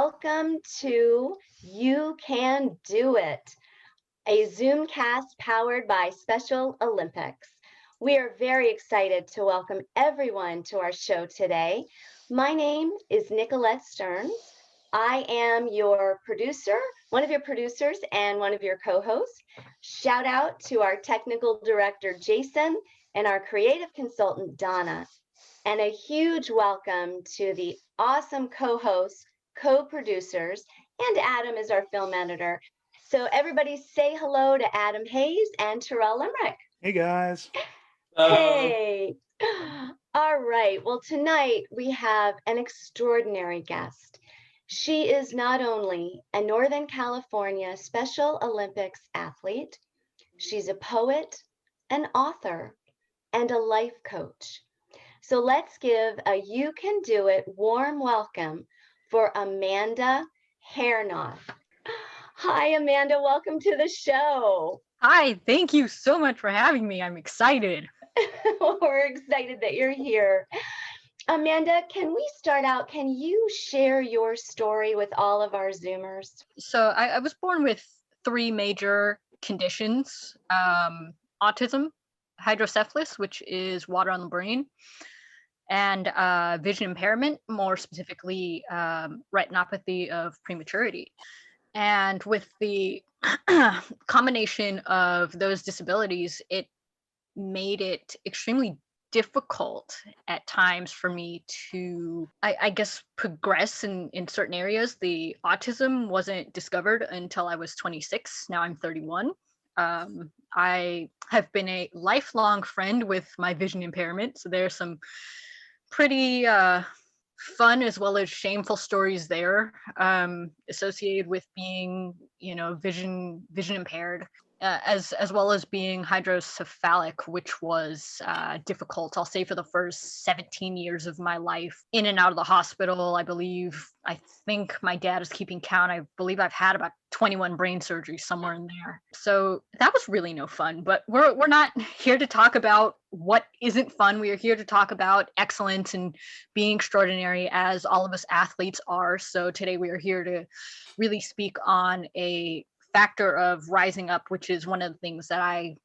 welcome to You Can Do It, a Zoomcast powered by Special Olympics. We are very excited to welcome everyone to our show today. My name is Nicolette Stearns. I am your producer, one of your producers, and one of your co-hosts. Shout out to our technical director, Jason, and our creative consultant, Donna. And a huge welcome to the awesome co-hosts, co-producers, and Adam is our film editor. So everybody say hello to Adam Hayes and Terrell Limerick. Hey guys. Hey. All right. Well, tonight we have an extraordinary guest. She is not only a Northern California Special Olympics athlete, she's a poet, an author, and a life coach. So let's give a You Can Do It warm welcome for Amanda Harrinauth. Hi, Amanda. Welcome to the show. Hi, thank you so much for having me. I'm excited. We're excited that you're here. Amanda, can we start out? Can you share your story with all of our Zoomers? So I was born with 3 major conditions, autism, hydrocephalus, which is water on the brain, and vision impairment, more specifically retinopathy of prematurity. And with the combination of those disabilities, it made it extremely difficult at times for me to, I guess, progress in certain areas. The autism wasn't discovered until I was 26. Now I'm 31. I have been a lifelong friend with my vision impairment. So there's some pretty fun as well as shameful stories there associated with being, vision impaired. As well as being hydrocephalic, which was difficult, I'll say, for the first 17 years of my life. In and out of the hospital, I think my dad is keeping count. I believe I've had about 21 brain surgeries, somewhere in there. So that was really no fun, but we're not here to talk about what isn't fun. We are here to talk about excellence and being extraordinary, as all of us athletes are. So today we are here to really speak on a factor of rising up, which is one of the things that I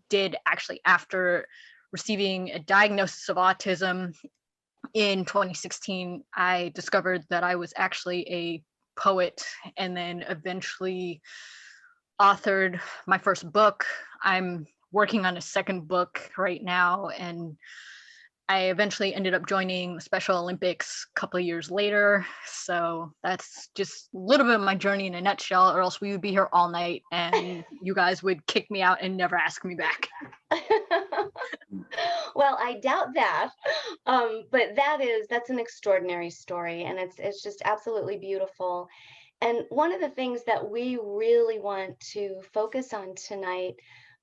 did actually after receiving a diagnosis of autism in 2016. I discovered that I was actually a poet, and then eventually authored my first book. I'm working on a second book right now, and I eventually ended up joining the Special Olympics a couple of years later. So that's just a little bit of my journey in a nutshell, or else we would be here all night and you guys would kick me out and never ask me back. Well, I doubt that, but that's an extraordinary story, and it's just absolutely beautiful. And one of the things that we really want to focus on tonight,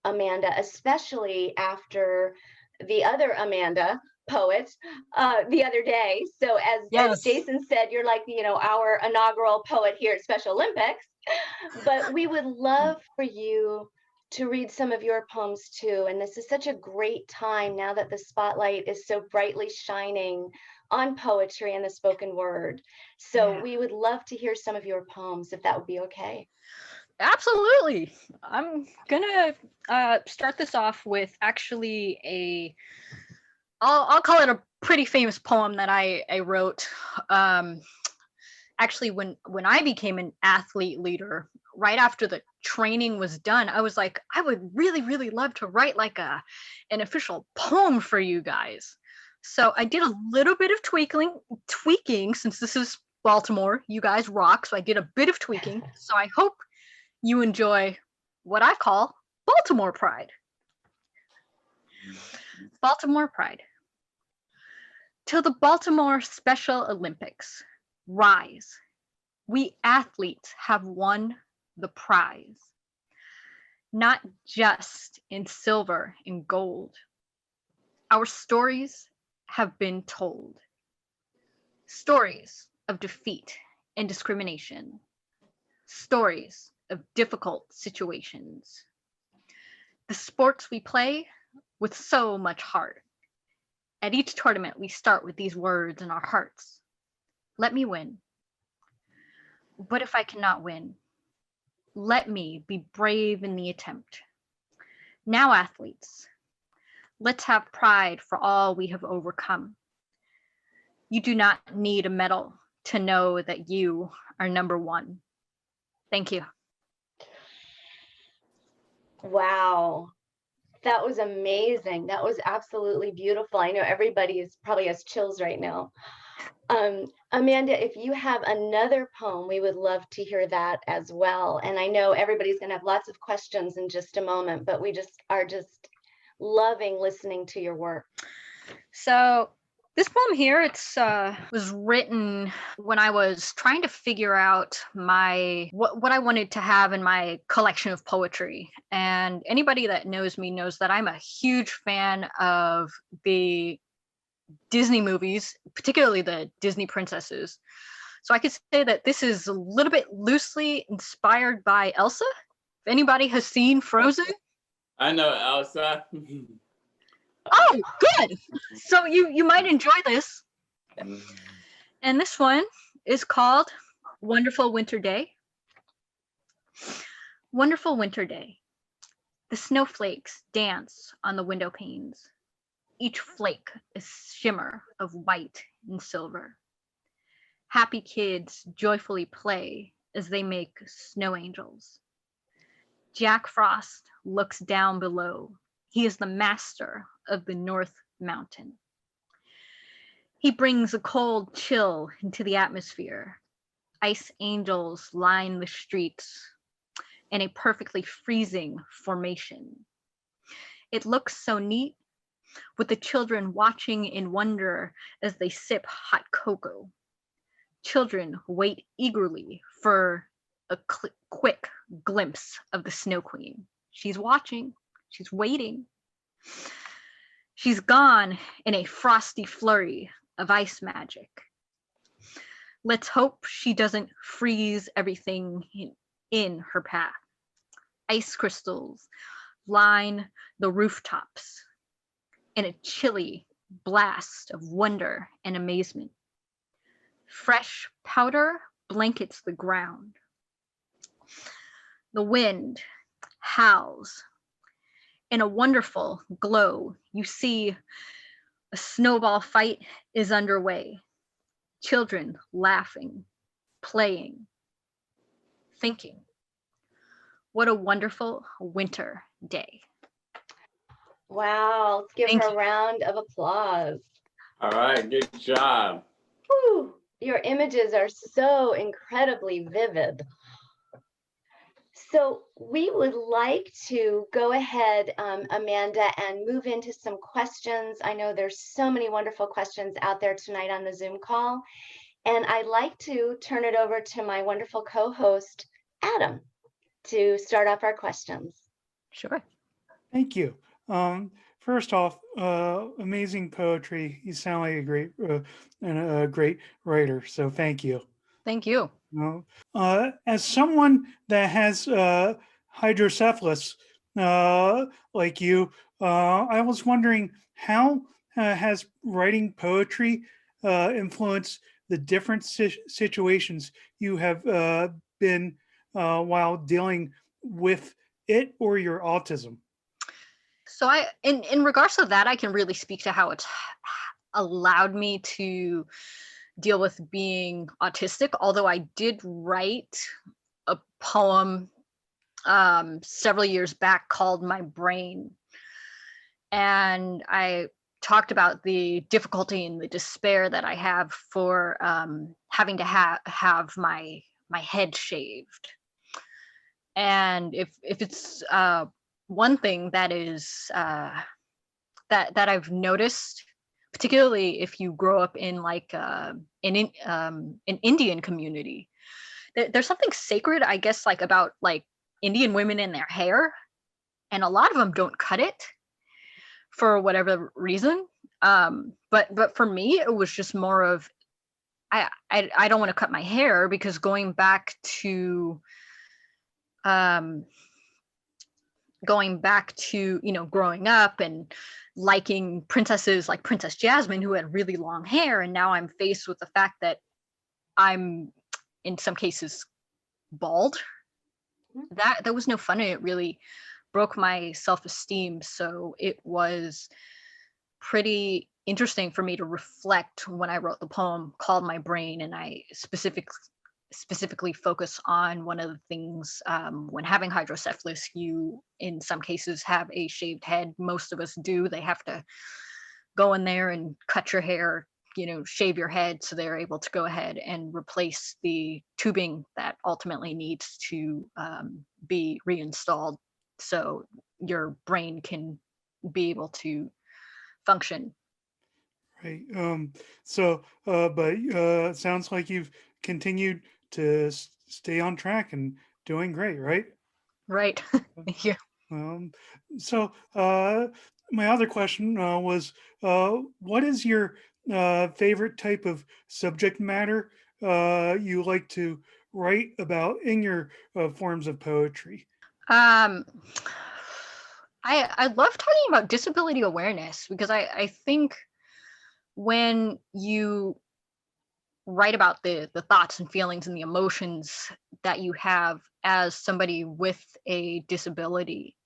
Amanda, especially after the other Amanda poet the other day. So as Jason said, you're like, our inaugural poet here at Special Olympics, but we would love for you to read some of your poems too. And this is such a great time now that the spotlight is so brightly shining on poetry and the spoken word. So we would love to hear some of your poems, if that would be okay. Absolutely. I'm gonna start this off with actually I'll call it a pretty famous poem that I wrote. Actually, when I became an athlete leader, right after the training was done, I was like, I would really, really love to write like an official poem for you guys. So I did a little bit of tweaking, since this is Baltimore. You guys rock. So I did a bit of tweaking. So I hope you enjoy what I call Baltimore Pride. Baltimore Pride. Till the Baltimore Special Olympics, rise. We athletes have won the prize. Not just in silver and gold. Our stories have been told. Stories of defeat and discrimination. Stories of difficult situations. The sports we play with so much heart. At each tournament, we start with these words in our hearts. Let me win. What if I cannot win? Let me be brave in the attempt. Now, athletes, let's have pride for all we have overcome. You do not need a medal to know that you are number one. Thank you. Wow. That was amazing. That was absolutely beautiful. I know everybody is probably has chills right now. Amanda, if you have another poem, we would love to hear that as well. And I know everybody's going to have lots of questions in just a moment, but we just are just loving listening to your work. So this poem here, it's was written when I was trying to figure out what I wanted to have in my collection of poetry. And anybody that knows me knows that I'm a huge fan of the Disney movies, particularly the Disney princesses. So I could say that this is a little bit loosely inspired by Elsa. If anybody has seen Frozen. I know Elsa. Oh, good. So you might enjoy this. And this one is called Wonderful Winter Day. Wonderful winter day. The snowflakes dance on the window panes. Each flake a shimmer of white and silver. Happy kids joyfully play as they make snow angels. Jack Frost looks down below. He is the master of the North Mountain. He brings a cold chill into the atmosphere. Ice angels line the streets in a perfectly freezing formation. It looks so neat, with the children watching in wonder as they sip hot cocoa. Children wait eagerly for a quick glimpse of the Snow Queen. She's watching, she's waiting. She's gone in a frosty flurry of ice magic. Let's hope she doesn't freeze everything in her path. Ice crystals line the rooftops in a chilly blast of wonder and amazement. Fresh powder blankets the ground. The wind howls. In a wonderful glow, you see a snowball fight is underway. Children laughing, playing, thinking. What a wonderful winter day. Wow, let's give her a round of applause. All right, good job. Whew, your images are so incredibly vivid. So we would like to go ahead, Amanda, and move into some questions. I know there's so many wonderful questions out there tonight on the Zoom call. And I'd like to turn it over to my wonderful co-host, Adam, to start off our questions. Sure. Thank you. First off, amazing poetry. You sound like a great and a great writer. So thank you. Thank you. As someone that has hydrocephalus like you, I was wondering how has writing poetry influenced the different situations you have been while dealing with it or your autism? So in regards to that, I can really speak to how it's allowed me to deal with being autistic, although I did write a poem several years back called My Brain. And I talked about the difficulty and the despair that I have for having to have my head shaved. And if it's one thing that is that I've noticed, particularly if you grow up in like an Indian community, there's something sacred, I guess, like about like Indian women in their hair, and a lot of them don't cut it for whatever reason. But for me, it was just more of I don't want to cut my hair, because going back to growing up and liking princesses like Princess Jasmine, who had really long hair, and now I'm faced with the fact that I'm in some cases bald. Mhm. That was no fun, and it really broke my self-esteem. So it was pretty interesting for me to reflect when I wrote the poem called My Brain, and I specifically focus on one of the things, when having hydrocephalus, you in some cases have a shaved head. Most of us do. They have to go in there and cut your hair, shave your head, so they're able to go ahead and replace the tubing that ultimately needs to be reinstalled so your brain can be able to function. Right. But it sounds like you've continued to stay on track and doing great, right? Right. Thank you. Um, so my other question was, what is your favorite type of subject matter you like to write about in your forms of poetry? Um, I love talking about disability awareness because I think when you write about the thoughts and feelings and the emotions that you have as somebody with a disability,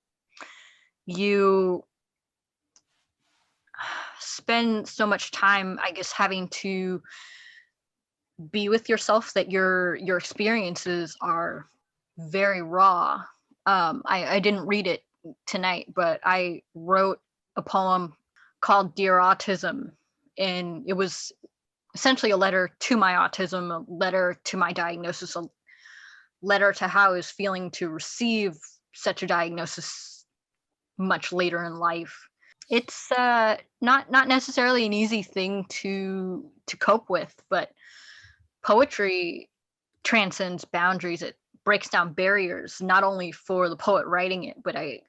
you spend so much time, I guess, having to be with yourself that your experiences are very raw. I didn't read it tonight, but I wrote a poem called Dear Autism, and it was essentially a letter to my autism, a letter to my diagnosis, a letter to how I was feeling to receive such a diagnosis much later in life. It's not necessarily an easy thing to cope with, but poetry transcends boundaries. It breaks down barriers, not only for the poet writing it, but I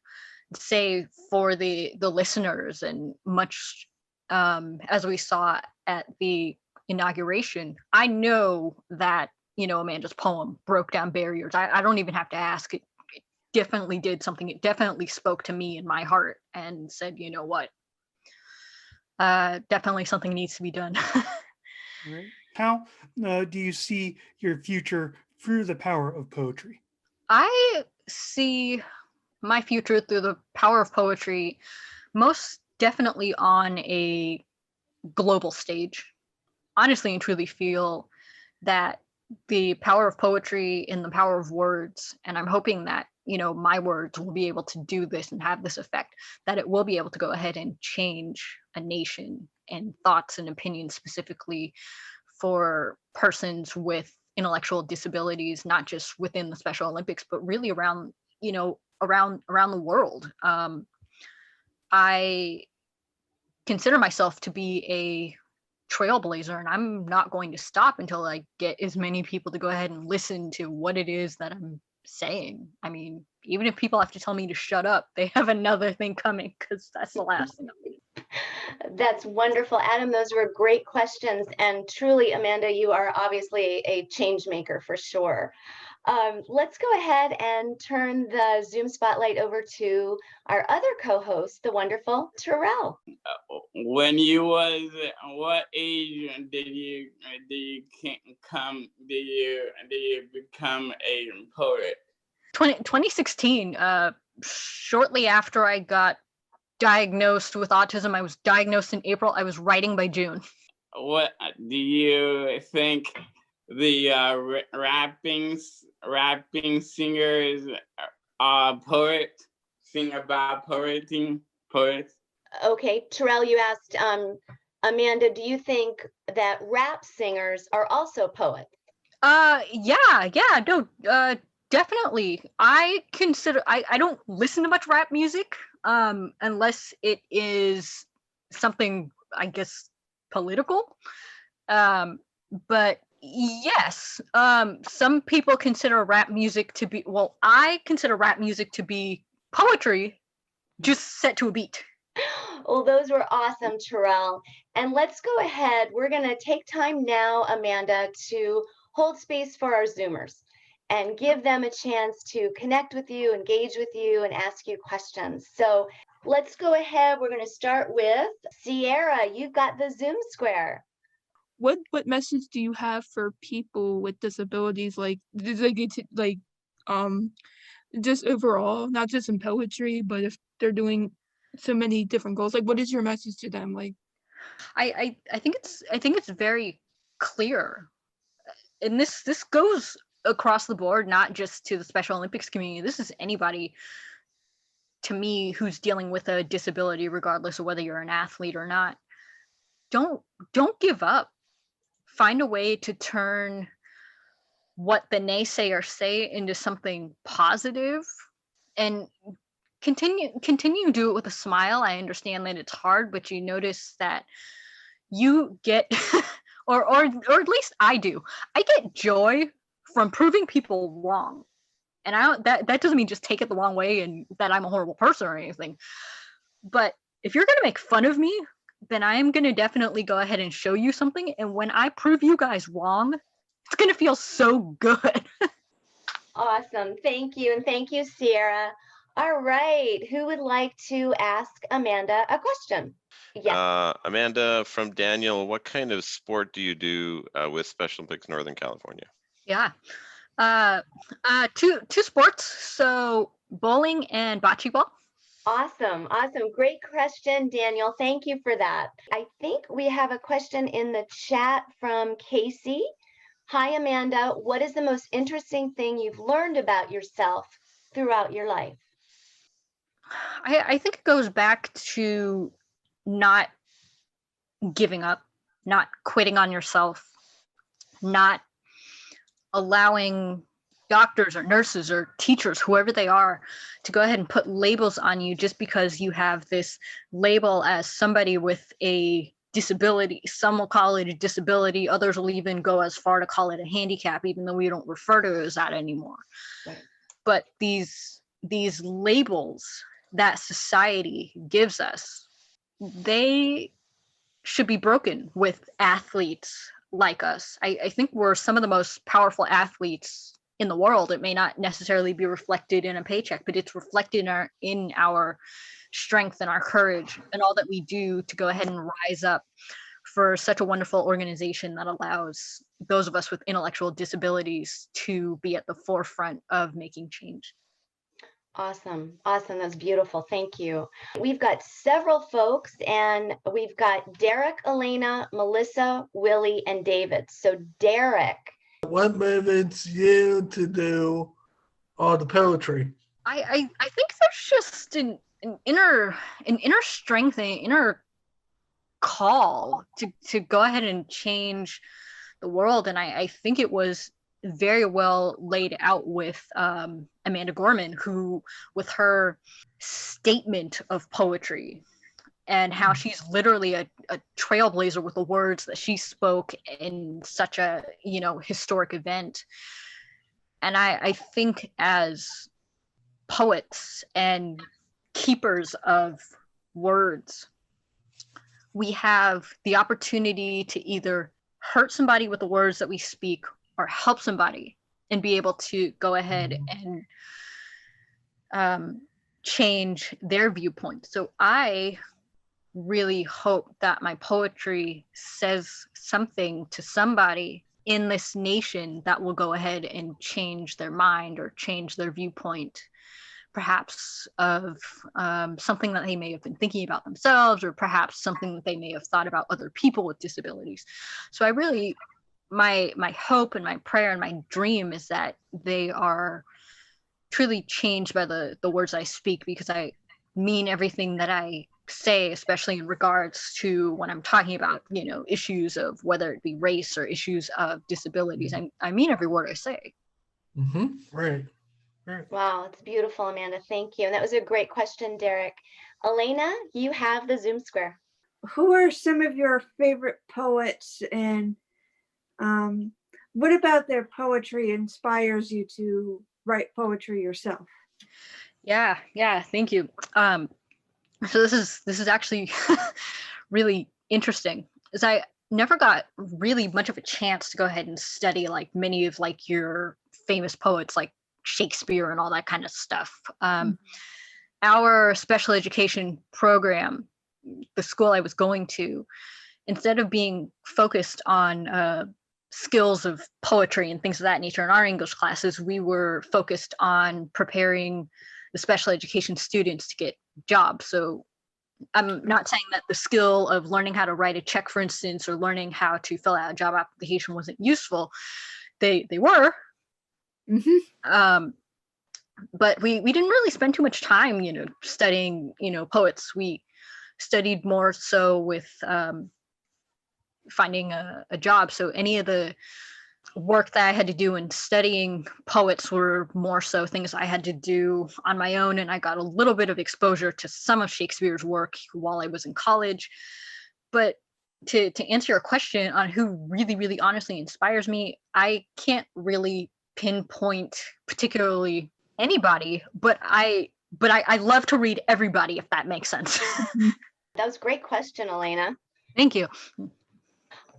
say for the listeners. And much as we saw at the inauguration, I know that Amanda's poem broke down barriers. I don't even have to ask. It definitely did something. It definitely spoke to me in my heart and said, you know what, definitely something needs to be done. Right. How do you see your future through the power of poetry? I see my future through the power of poetry most definitely on a global stage. Honestly and truly feel that the power of poetry and the power of words, and I'm hoping that my words will be able to do this and have this effect, that it will be able to go ahead and change a nation and thoughts and opinions specifically for persons with intellectual disabilities, not just within the Special Olympics, but really around around the world. I consider myself to be a trailblazer, and I'm not going to stop until I get as many people to go ahead and listen to what it is that I'm saying. I mean, even if people have to tell me to shut up, they have another thing coming, because that's the last thing. That's wonderful, Adam. Those were great questions. And truly, Amanda, you are obviously a change maker for sure. Let's go ahead and turn the Zoom spotlight over to our other co-host, the wonderful Terrell. When you was, what age did you become a poet? 2016, shortly after I got diagnosed with autism. I was diagnosed in April. I was writing by June. What do you think the rapping singers are poets? Sing about poets? Okay, Terrell, you asked Amanda, do you think that rap singers are also poets? Yeah, no, definitely. I don't listen to much rap music, unless it is something, I guess, political. But yes, some people consider rap music to be, well, I consider rap music to be poetry just set to a beat. Well, those were awesome, Terrell. And let's go ahead. We're going to take time now, Amanda, to hold space for our Zoomers and give them a chance to connect with you, engage with you, and ask you questions. So let's go ahead. We're going to start with Sierra. You've got the Zoom square. what message do you have for people with disabilities, like just overall, not just in poetry, but if they're doing so many different goals, like what is your message to them? Like, I think it's very clear, and this goes across the board, not just to the Special Olympics community. This is anybody, to me, who's dealing with a disability, regardless of whether you're an athlete or not. Don't give up. Find a way to turn what the naysayers say into something positive, and continue to do it with a smile. I understand that it's hard, but you notice that you get or at least I do. I get joy from proving people wrong. And I don't, that doesn't mean just take it the wrong way and that I'm a horrible person or anything. But if you're going to make fun of me, then I am going to definitely go ahead and show you something. And when I prove you guys wrong, it's going to feel so good. Awesome. Thank you. And thank you, Sierra. All right. Who would like to ask Amanda a question? Yes. Amanda, from Daniel, what kind of sport do you do with Special Olympics Northern California? Yeah. Two sports. So bowling and bocce ball. Awesome. Awesome. Great question, Daniel. Thank you for that. I think we have a question in the chat from Casey. Hi, Amanda. What is the most interesting thing you've learned about yourself throughout your life? I think it goes back to not giving up, not quitting on yourself, not allowing doctors or nurses or teachers, whoever they are, to go ahead and put labels on you just because you have this label as somebody with a disability. Some will call it a disability. Others will even go as far to call it a handicap, even though we don't refer to it as that anymore. Right. But these labels that society gives us, they should be broken with athletes like us. I think we're some of the most powerful athletes in the world. It may not necessarily be reflected in a paycheck, but it's reflected in our strength and our courage and all that we do to go ahead and rise up for such a wonderful organization that allows those of us with intellectual disabilities to be at the forefront of making change. Awesome. Awesome. That's beautiful. Thank you. We've got several folks, and we've got Derek, Elena, Melissa, Willie, and David. So Derek. What motivates you to do all the poetry? I think there's just an inner strength, an inner call to go ahead and change the world. And I think it was very well laid out with Amanda Gorman, who, with her statement of poetry and how she's literally a trailblazer with the words that she spoke in such a, historic event. And I think as poets and keepers of words, we have the opportunity to either hurt somebody with the words that we speak or help somebody and be able to go ahead and change their viewpoint. So I really hope that my poetry says something to somebody in this nation that will go ahead and change their mind or change their viewpoint, perhaps of something that they may have been thinking about themselves, or perhaps something that they may have thought about other people with disabilities. So I really, my hope and my prayer and my dream is that they are truly changed by the words I speak, because I mean everything that I say, especially in regards to when I'm talking about, issues of whether it be race or issues of disabilities. I mean every word I say. Mm-hmm. Right. Wow, it's beautiful, Amanda. Thank you. And that was a great question, Derek. Elena, you have the Zoom square. Who are some of your favorite poets, and what about their poetry inspires you to write poetry yourself? Yeah, thank you. So this is actually really interesting, as I never got really much of a chance to go ahead and study like many of like your famous poets like Shakespeare and all that kind of stuff. Our special education program, the school I was going to, instead of being focused on skills of poetry and things of that nature in our English classes, we were focused on preparing the special education students to get jobs. So I'm not saying that the skill of learning how to write a check, for instance, or learning how to fill out a job application wasn't useful. They were, but we didn't really spend too much time, studying, poets. We studied more so with finding a job. So any of the work that I had to do in studying poets were more so things I had to do on my own, and I got a little bit of exposure to some of Shakespeare's work while I was in college. But to answer your question on who really, really honestly inspires me, I can't really pinpoint particularly anybody, but I love to read everybody, if that makes sense. That was a great question, Elena. Thank you.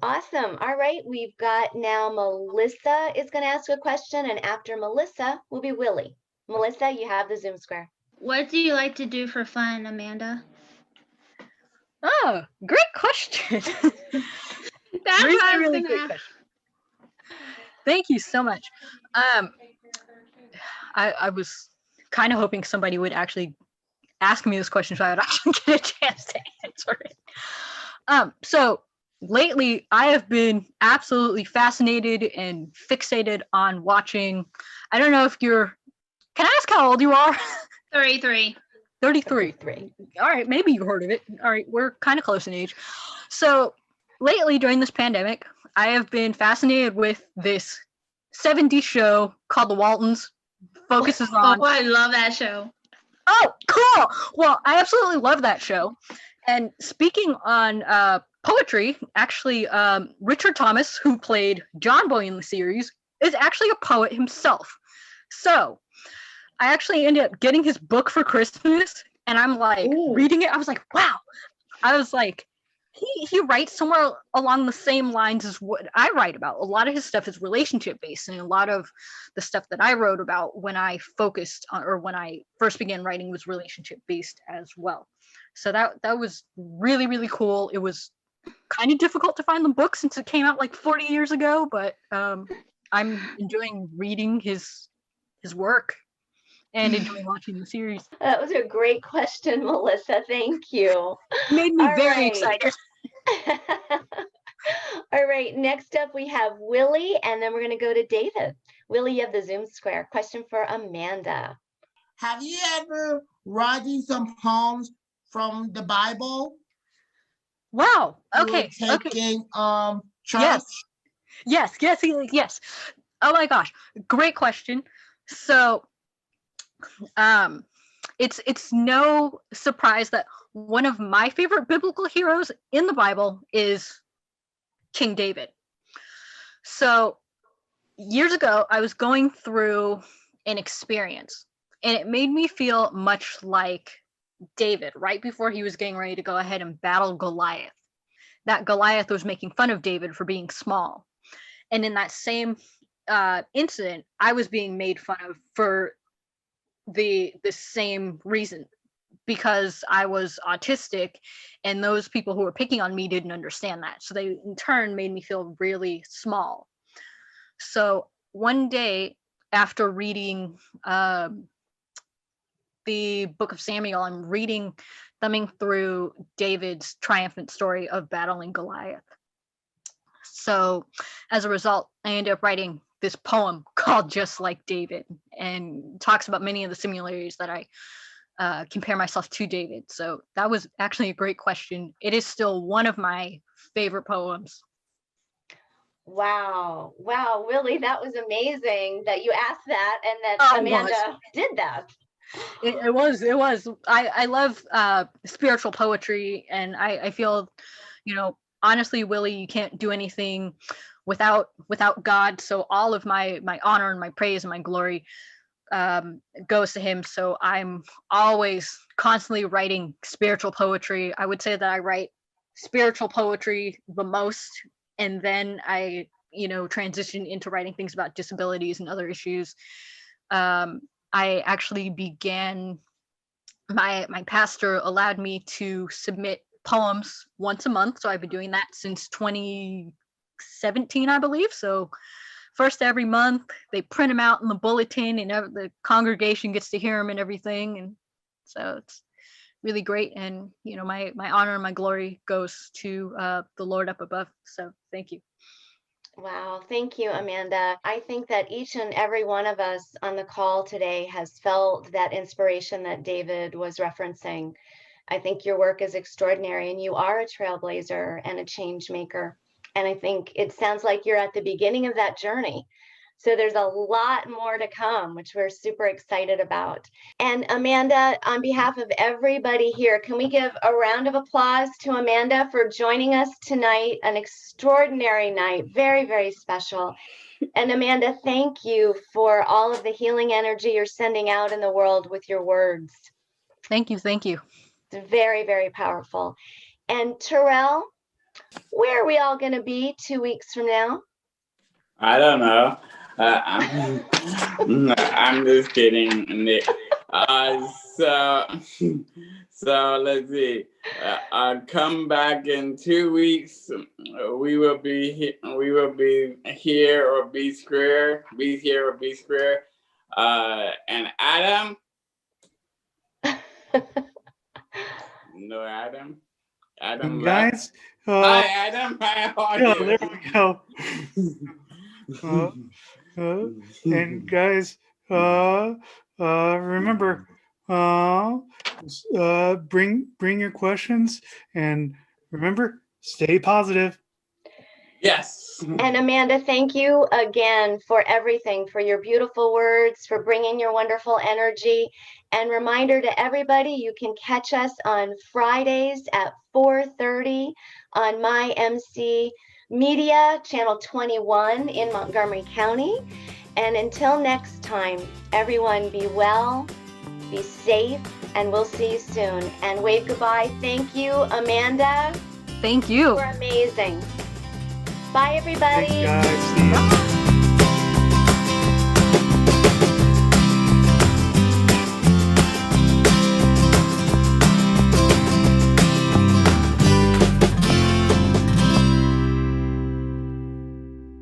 Awesome. All right, we've got now Melissa is going to ask a question, and after Melissa will be Willie. Melissa, you have the Zoom square. What do you like to do for fun, Amanda? Oh, great question. That's really, what I was really gonna great ask. question. Thank you so much. I was kind of hoping somebody would actually ask me this question so I would actually get a chance to answer it. So lately, I have been absolutely fascinated and fixated on watching. I don't know if you're. Can I ask how old you are? 33. 33. All right, maybe you heard of it. All right, we're kind of close in age. So lately, during this pandemic, I have been fascinated with this 70s show called The Waltons. Focuses on. Oh, I love that show. Oh, cool. Well, I absolutely love that show. And speaking on poetry, actually, Richard Thomas, who played John Boy in the series, is actually a poet himself. So I actually ended up getting his book for Christmas, and I'm like reading it. I was like, wow. I was like, he writes somewhere along the same lines as what I write about. A lot of his stuff is relationship based, and a lot of the stuff that I wrote about when I focused on, or when I first began writing, was relationship based as well. So that was really, really cool. It was kind of difficult to find the book since it came out like 40 years ago, but I'm enjoying reading his work and enjoying watching the series. That was a great question, Melissa. Thank you. Made me All very right. excited. All right, next up we have Willie, and then we're going to go to David. Willie, you have the Zoom square. Question for Amanda. Have you ever writing some poems from the Bible? Wow. Okay. You were taking church? Yes. Oh my gosh, great question. So, it's no surprise that one of my favorite biblical heroes in the Bible is King David. So years ago, I was going through an experience, and it made me feel much like David right before he was getting ready to go ahead and battle Goliath. That Goliath was making fun of David for being small. And in that same incident, I was being made fun of for the same reason, because I was autistic, and those people who were picking on me didn't understand that. So they in turn made me feel really small. So one day, after reading the book of Samuel, I'm thumbing through David's triumphant story of battling Goliath. So as a result, I ended up writing this poem called Just Like David, and talks about many of the similarities that I compare myself to David. So that was actually a great question. It is still one of my favorite poems. Wow, Willie, that was amazing that you asked that and that Amanda did that. It was. I love spiritual poetry, and I feel, honestly, Willie, you can't do anything without God. So all of my honor and my praise and my glory goes to him. So I'm always constantly writing spiritual poetry. I would say that I write spiritual poetry the most, and then I transition into writing things about disabilities and other issues. I actually began, my pastor allowed me to submit poems once a month. So I've been doing that since 2017, I believe. So first every month, they print them out in the bulletin, and the congregation gets to hear them and everything. And so it's really great. And, my honor and my glory goes to the Lord up above. So thank you. Wow, thank you, Amanda. I think that each and every one of us on the call today has felt that inspiration that David was referencing. I think your work is extraordinary, and you are a trailblazer and a change maker. And I think it sounds like you're at the beginning of that journey. So there's a lot more to come, which we're super excited about. And Amanda, on behalf of everybody here, can we give a round of applause to Amanda for joining us tonight? An extraordinary night, very, very special. And Amanda, thank you for all of the healing energy you're sending out in the world with your words. Thank you. Thank you. It's very, very powerful. And Terrell, where are we all going to be 2 weeks from now? I don't know. I'm just kidding, Nick. So let's see. Come back in 2 weeks. We will be here or be square. Be here or be square. And Adam. No, Adam. Adam. Guys. Hi, Adam. How are you? There we go. And guys, remember, bring your questions, and remember, stay positive. Yes. And Amanda, thank you again for everything, for your beautiful words, for bringing your wonderful energy. And reminder to everybody, you can catch us on Fridays at 4:30 on My MC Media, channel 21 in Montgomery County. And until next time, everyone be well, be safe, and we'll see you soon. And wave goodbye. Thank you, Amanda. Thank you. You're amazing. Bye, everybody. Thanks, guys. See you.